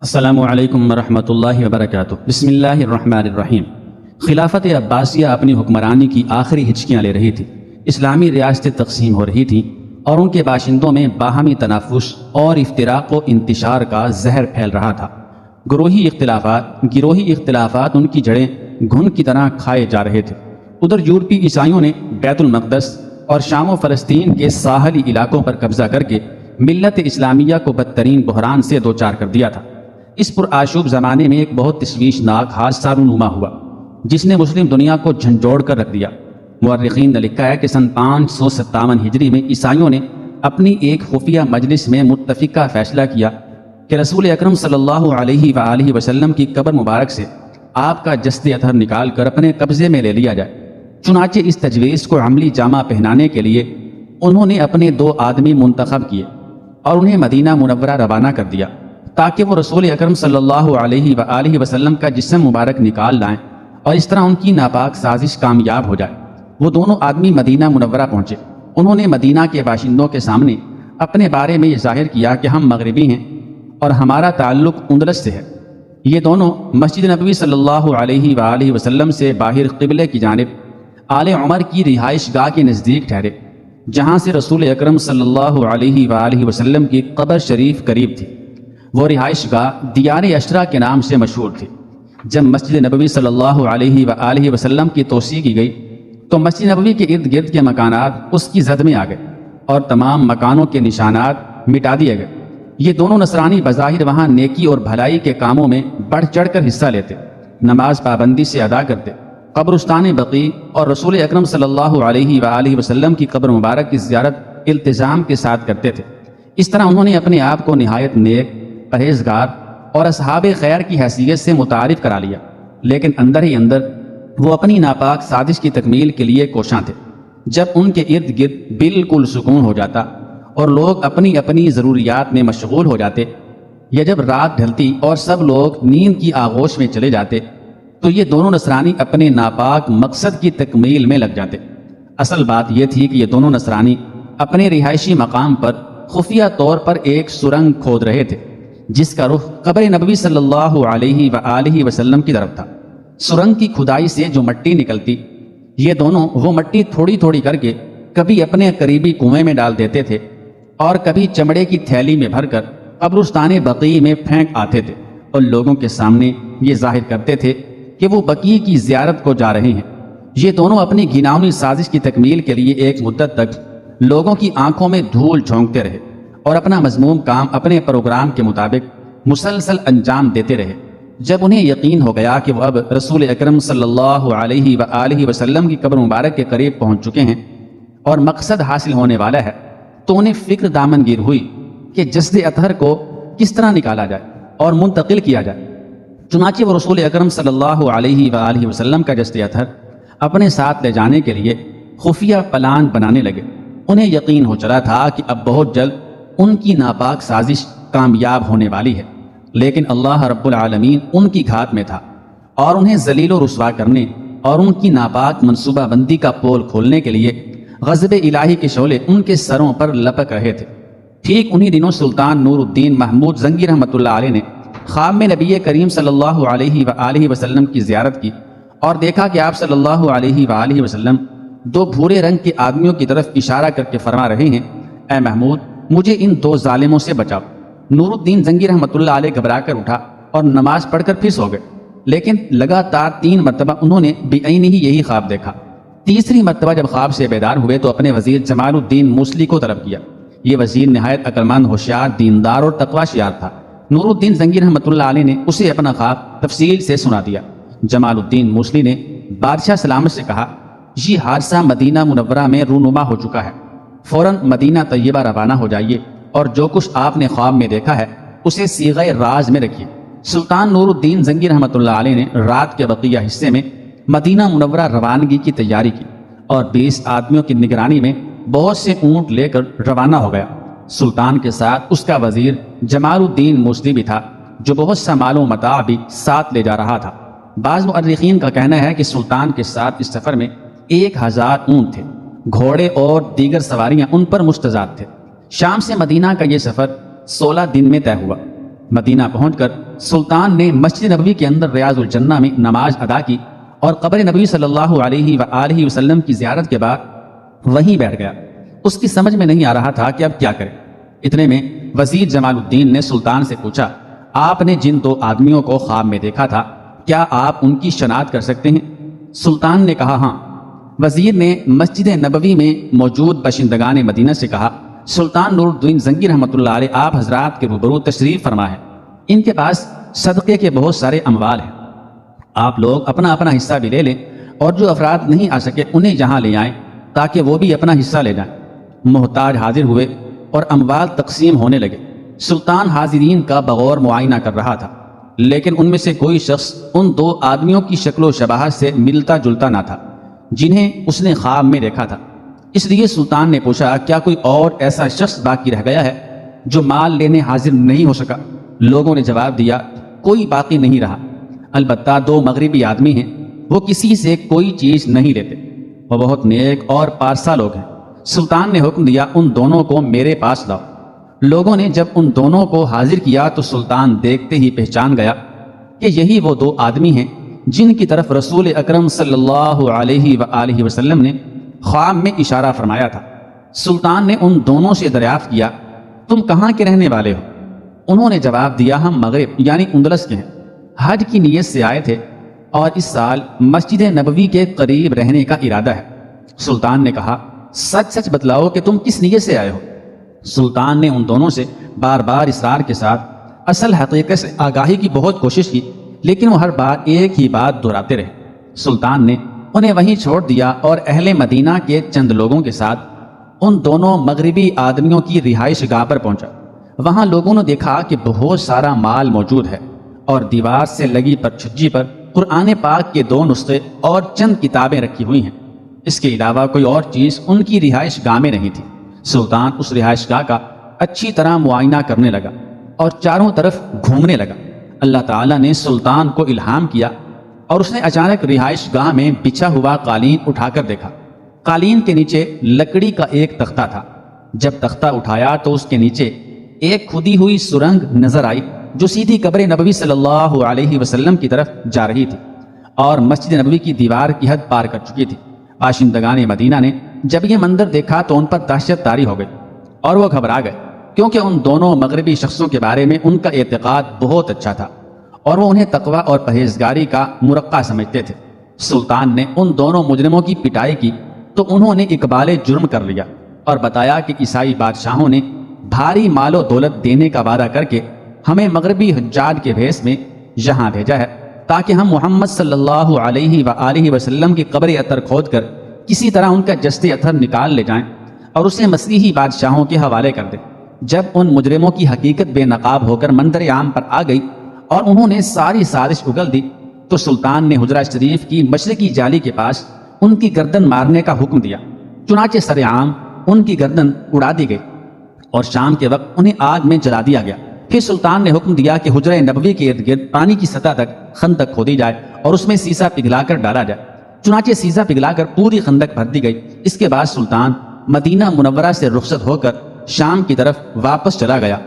السلام علیکم ورحمۃ اللہ وبرکاتہ۔ بسم اللہ الرحمن الرحیم۔ خلافت عباسیہ اپنی حکمرانی کی آخری ہچکیاں لے رہی تھی۔ اسلامی ریاستیں تقسیم ہو رہی تھیں اور ان کے باشندوں میں باہمی تنافس اور افتراق و انتشار کا زہر پھیل رہا تھا۔ گروہی اختلافات ان کی جڑیں گھن کی طرح کھائے جا رہے تھے۔ ادھر یورپی عیسائیوں نے بیت المقدس اور شام و فلسطین کے ساحلی علاقوں پر قبضہ کر کے ملت اسلامیہ کو بدترین بحران سے دوچار کر دیا تھا۔ اس پرآشوب زمانے میں ایک بہت تشویشناک حادثہ رونما ہوا جس نے مسلم دنیا کو جھنجھوڑ کر رکھ دیا۔ مورخین نے لکھا ہے کہ سن 557 ہجری میں عیسائیوں نے اپنی ایک خفیہ مجلس میں متفقہ فیصلہ کیا کہ رسول اکرم صلی اللہ علیہ وآلہ وسلم کی قبر مبارک سے آپ کا جسد اطہر نکال کر اپنے قبضے میں لے لیا جائے۔ چنانچہ اس تجویز کو عملی جامہ پہنانے کے لیے انہوں نے اپنے 2 آدمی منتخب کیے اور انہیں مدینہ منورہ روانہ کر دیا تاکہ وہ رسول اکرم صلی اللہ علیہ وآلہ وسلم کا جسم مبارک نکال لائیں اور اس طرح ان کی ناپاک سازش کامیاب ہو جائے۔ وہ دونوں آدمی مدینہ منورہ پہنچے۔ انہوں نے مدینہ کے باشندوں کے سامنے اپنے بارے میں یہ ظاہر کیا کہ ہم مغربی ہیں اور ہمارا تعلق اندلس سے ہے۔ یہ دونوں مسجد نبوی صلی اللہ علیہ وآلہ وسلم سے باہر قبلے کی جانب آل عمر کی رہائش گاہ کے نزدیک ٹھہرے جہاں سے رسول اکرم صلی اللہ علیہ وآلہ وسلم کی قبر شریف قریب تھی۔ وہ رہائش گاہ دیار عشرہ کے نام سے مشہور تھی۔ جب مسجد نبوی صلی اللہ علیہ وآلہ وسلم کی توسیع کی گئی تو مسجد نبوی کے ارد گرد کے مکانات اس کی زد میں آ گئے اور تمام مکانوں کے نشانات مٹا دیے گئے۔ یہ دونوں نصرانی بظاہر وہاں نیکی اور بھلائی کے کاموں میں بڑھ چڑھ کر حصہ لیتے، نماز پابندی سے ادا کرتے، قبرستان بقیع اور رسول اکرم صلی اللہ علیہ وآلہ وسلم کی قبر مبارک کی زیارت التزام کے ساتھ کرتے تھے۔ اس طرح انہوں نے اپنے آپ کو نہایت نیک، پرہیزگار اور اصحاب خیر کی حیثیت سے متعارف کرا لیا، لیکن اندر ہی اندر وہ اپنی ناپاک سازش کی تکمیل کے لیے کوشاں تھے۔ جب ان کے ارد گرد بالکل سکون ہو جاتا اور لوگ اپنی اپنی ضروریات میں مشغول ہو جاتے، یا جب رات ڈھلتی اور سب لوگ نیند کی آغوش میں چلے جاتے تو یہ دونوں نصرانی اپنے ناپاک مقصد کی تکمیل میں لگ جاتے۔ اصل بات یہ تھی کہ یہ دونوں نصرانی اپنے رہائشی مقام پر خفیہ طور پر ایک سرنگ کھود رہے تھے جس کا رخ قبر نبوی صلی اللہ علیہ وآلہ وسلم کی طرف تھا۔ سرنگ کی کھدائی سے جو مٹی نکلتی، یہ دونوں وہ مٹی تھوڑی تھوڑی کر کے کبھی اپنے قریبی کنویں میں ڈال دیتے تھے اور کبھی چمڑے کی تھیلی میں بھر کر قبرستان بقیع میں پھینک آتے تھے اور لوگوں کے سامنے یہ ظاہر کرتے تھے کہ وہ بقیع کی زیارت کو جا رہے ہیں۔ یہ دونوں اپنی گھناؤنی سازش کی تکمیل کے لیے ایک مدت تک لوگوں کی آنکھوں میں دھول جھونکتے رہے اور اپنا مذموم کام اپنے پروگرام کے مطابق مسلسل انجام دیتے رہے۔ جب انہیں یقین ہو گیا کہ وہ اب رسول اکرم صلی اللہ علیہ وآلہ وسلم کی قبر مبارک کے قریب پہنچ چکے ہیں اور مقصد حاصل ہونے والا ہے، تو انہیں فکر دامنگیر ہوئی کہ جسد اطہر کو کس طرح نکالا جائے اور منتقل کیا جائے۔ چنانچہ وہ رسول اکرم صلی اللہ علیہ وآلہ وسلم کا جسد اطہر اپنے ساتھ لے جانے کے لیے خفیہ پلان بنانے لگے۔ انہیں یقین ہو چلا تھا کہ اب بہت جلد ان کی ناپاک سازش کامیاب ہونے والی ہے، لیکن اللہ رب العالمین ان کی گھات میں تھا اور انہیں ذلیل و رسوا کرنے اور ان کی ناپاک منصوبہ بندی کا پول کھولنے کے لیے غضب الہی کے شعلے ان کے سروں پر لپک رہے تھے۔ ٹھیک انہی دنوں سلطان نور الدین محمود زنگی رحمۃ اللہ علیہ نے خواب میں نبی کریم صلی اللہ علیہ وآلہ وسلم کی زیارت کی اور دیکھا کہ آپ صلی اللہ علیہ وآلہ وسلم 2 بھورے رنگ کے آدمیوں کی طرف اشارہ کر کے فرما رہے ہیں، اے محمود، مجھے ان 2 ظالموں سے بچاؤ۔ نور الدین زنگی رحمۃ اللہ علیہ گھبرا کر اٹھا اور نماز پڑھ کر پھر سو گئے، لیکن لگاتار 3 مرتبہ انہوں نے بعینہ ہی یہی خواب دیکھا۔ تیسری مرتبہ جب خواب سے بیدار ہوئے تو اپنے وزیر جمال الدین موصلی کو طلب کیا۔ یہ وزیر نہایت عقلمند، ہوشیار، دیندار اور تقوی شیار تھا۔ نور الدین زنگی رحمۃ اللہ علیہ نے اسے اپنا خواب تفصیل سے سنا دیا۔ جمال الدین موصلی نے بادشاہ سلامت سے کہا، یہ حادثہ مدینہ منورہ میں رونما ہو چکا ہے، فوراً مدینہ طیبہ روانہ ہو جائیے اور جو کچھ آپ نے خواب میں دیکھا ہے اسے صیغہ راز میں رکھیے۔ سلطان نور الدین زنگی رحمۃ اللہ علیہ نے رات کے بقیہ حصے میں مدینہ منورہ روانگی کی تیاری کی اور 20 آدمیوں کی نگرانی میں بہت سے اونٹ لے کر روانہ ہو گیا۔ سلطان کے ساتھ اس کا وزیر جمال الدین موصلی بھی تھا جو بہت سا مال و متاع بھی ساتھ لے جا رہا تھا۔ بعض مؤرخین کا کہنا ہے کہ سلطان کے ساتھ اس سفر میں 1000 اونٹ تھے، گھوڑے اور دیگر سواریاں ان پر مشتزاد تھے۔ شام سے مدینہ کا یہ سفر 16 دن میں طے ہوا۔ مدینہ پہنچ کر سلطان نے مسجد نبوی کے اندر ریاض الجنہ میں نماز ادا کی اور قبر نبی صلی اللہ علیہ وآلہ وسلم کی زیارت کے بعد وہیں بیٹھ گیا۔ اس کی سمجھ میں نہیں آ رہا تھا کہ اب کیا کرے۔ اتنے میں وزیر جمال الدین نے سلطان سے پوچھا، آپ نے جن 2 آدمیوں کو خواب میں دیکھا تھا کیا آپ ان کی شناخت کر سکتے ہیں؟ سلطان نے کہا ہاں۔ وزیر نے مسجد نبوی میں موجود باشندگان مدینہ سے کہا، سلطان نور الدین زنگی رحمۃ اللہ علیہ آپ حضرات کے روبرو تشریف فرما ہے، ان کے پاس صدقے کے بہت سارے اموال ہیں، آپ لوگ اپنا اپنا حصہ بھی لے لیں اور جو افراد نہیں آ سکے انہیں یہاں لے آئیں تاکہ وہ بھی اپنا حصہ لے جائیں۔ محتاج حاضر ہوئے اور اموال تقسیم ہونے لگے۔ سلطان حاضرین کا بغور معائنہ کر رہا تھا، لیکن ان میں سے کوئی شخص ان 2 آدمیوں کی شکل و شباہت سے ملتا جلتا نہ تھا جنہیں اس نے خواب میں دیکھا تھا۔ اس لیے سلطان نے پوچھا، کیا کوئی اور ایسا شخص باقی رہ گیا ہے جو مال لینے حاضر نہیں ہو سکا؟ لوگوں نے جواب دیا، کوئی باقی نہیں رہا، البتہ 2 مغربی آدمی ہیں، وہ کسی سے کوئی چیز نہیں لیتے، وہ بہت نیک اور پارسا لوگ ہیں۔ سلطان نے حکم دیا، ان دونوں کو میرے پاس لاؤ۔ لوگوں نے جب ان دونوں کو حاضر کیا تو سلطان دیکھتے ہی پہچان گیا کہ یہی وہ 2 آدمی ہیں جن کی طرف رسول اکرم صلی اللہ علیہ وآلہ وسلم نے خواب میں اشارہ فرمایا تھا۔ سلطان نے ان دونوں سے دریافت کیا، تم کہاں کے رہنے والے ہو؟ انہوں نے جواب دیا، ہم مغرب یعنی اندلس کے ہیں، حج کی نیت سے آئے تھے اور اس سال مسجد نبوی کے قریب رہنے کا ارادہ ہے۔ سلطان نے کہا، سچ سچ بتلاؤ کہ تم کس نیت سے آئے ہو؟ سلطان نے ان دونوں سے بار بار اصرار کے ساتھ اصل حقیقت سے آگاہی کی بہت کوشش کی، لیکن وہ ہر بار ایک ہی بات دہراتے رہے۔ سلطان نے انہیں وہیں چھوڑ دیا اور اہل مدینہ کے چند لوگوں کے ساتھ ان دونوں مغربی آدمیوں کی رہائش گاہ پر پہنچا۔ وہاں لوگوں نے دیکھا کہ بہت سارا مال موجود ہے اور دیوار سے لگی پر چھجی پر قرآن پاک کے 2 نسخے اور چند کتابیں رکھی ہوئی ہیں۔ اس کے علاوہ کوئی اور چیز ان کی رہائش گاہ میں نہیں تھی۔ سلطان اس رہائش گاہ کا اچھی طرح معائنہ کرنے لگا اور چاروں طرف گھومنے لگا۔ اللہ تعالیٰ نے سلطان کو الہام کیا اور اس نے اچانک رہائش گاہ میں بچھا ہوا قالین اٹھا کر دیکھا۔ قالین کے نیچے لکڑی کا ایک تختہ تھا۔ جب تختہ اٹھایا تو اس کے نیچے ایک کھدی ہوئی سرنگ نظر آئی جو سیدھی قبر نبوی صلی اللہ علیہ وسلم کی طرف جا رہی تھی اور مسجد نبوی کی دیوار کی حد پار کر چکی تھی۔ باشندگان مدینہ نے جب یہ منظر دیکھا تو ان پر دہشت طاری ہو گئی اور وہ گھبرا گئے، کیونکہ ان دونوں مغربی شخصوں کے بارے میں ان کا اعتقاد بہت اچھا تھا اور وہ انہیں تقوی اور پرہیزگاری کا مرقع سمجھتے تھے۔ سلطان نے ان دونوں مجرموں کی پٹائی کی تو انہوں نے اقبال جرم کر لیا اور بتایا کہ عیسائی بادشاہوں نے بھاری مال و دولت دینے کا وعدہ کر کے ہمیں مغربی حجاج کے بھیس میں یہاں بھیجا ہے تاکہ ہم محمد صلی اللہ علیہ وآلہ وسلم کی قبر اطہر کھود کر کسی طرح ان کا جسد اطہر نکال لے جائیں اور اسے مسیحی بادشاہوں کے حوالے کر دیں۔ جب ان مجرموں کی حقیقت بے نقاب ہو کر منظر عام پر آ گئی اور انہوں نے ساری سازش اگل دی تو سلطان نے حجرہ شریف کی مشرقی جالی کے پاس ان کی گردن مارنے کا حکم دیا۔ چنانچہ سر عام ان کی گردن اڑا دی گئی اور شام کے وقت انہیں آگ میں جلا دیا گیا۔ پھر سلطان نے حکم دیا کہ حجرہ نبوی کے ارد گرد پانی کی سطح تک خندق کھودی جائے اور اس میں سیسا پگھلا کر ڈالا جائے۔ چنانچہ سیسا پگھلا کر پوری خندق بھر دی گئی۔ اس کے بعد سلطان مدینہ منورہ سے رخصت ہو کر شام کی طرف واپس چلا گیا